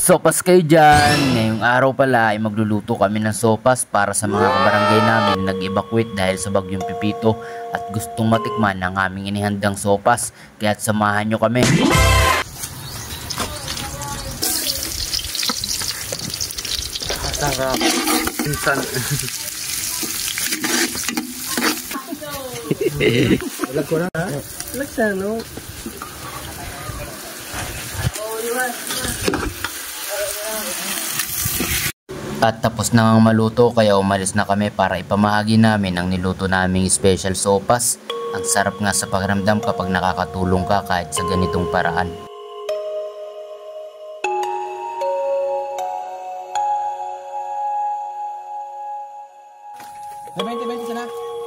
Sopas kayo dyan! Ngayong araw pala ay magluluto kami ng sopas para sa mga kabarangay namin nag-evacuate dahil sa bagyong Pipito at gustong matikman ang aming inihandang sopas, kaya't samahan nyo kami. Sarap. Insan. Walag ko na ha? Walag sa no? At tapos na ang maluto kaya umalis na kami para ipamahagi namin ang niluto naming special sopas. Ang sarap nga sa pakiramdam kapag nakakatulong ka kahit sa ganitong paraan. May 20-20 sana.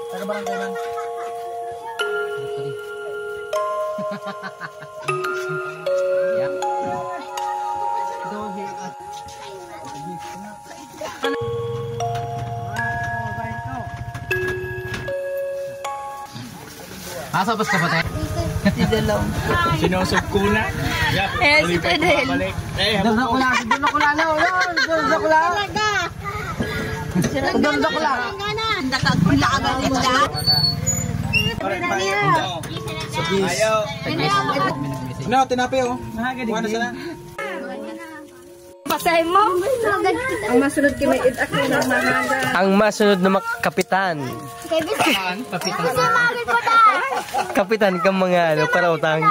Taga-barangay man. Asa bas ka pa tayo? Idalong. Sinusog ko na. Eh, si Tedel. Doon ako lang. Doon ako lang. Doon ako lang. Doon ako lang. Nakakula agad nila. Ayaw. No, tinapi oh. Kuha na sana. Pasay mo. Ang masunod kay may idak na mahanga. Ang masunod na kapitan. Kapitan ka mga para utang.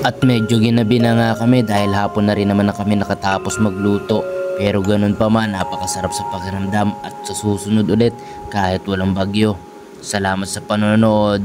At medyo ginabi na nga kami dahil hapon na rin naman na kami nakatapos magluto. Pero ganun pa man, napakasarap sa pakiramdam at sa susunod ulit kahit walang bagyo. Salamat sa panonood.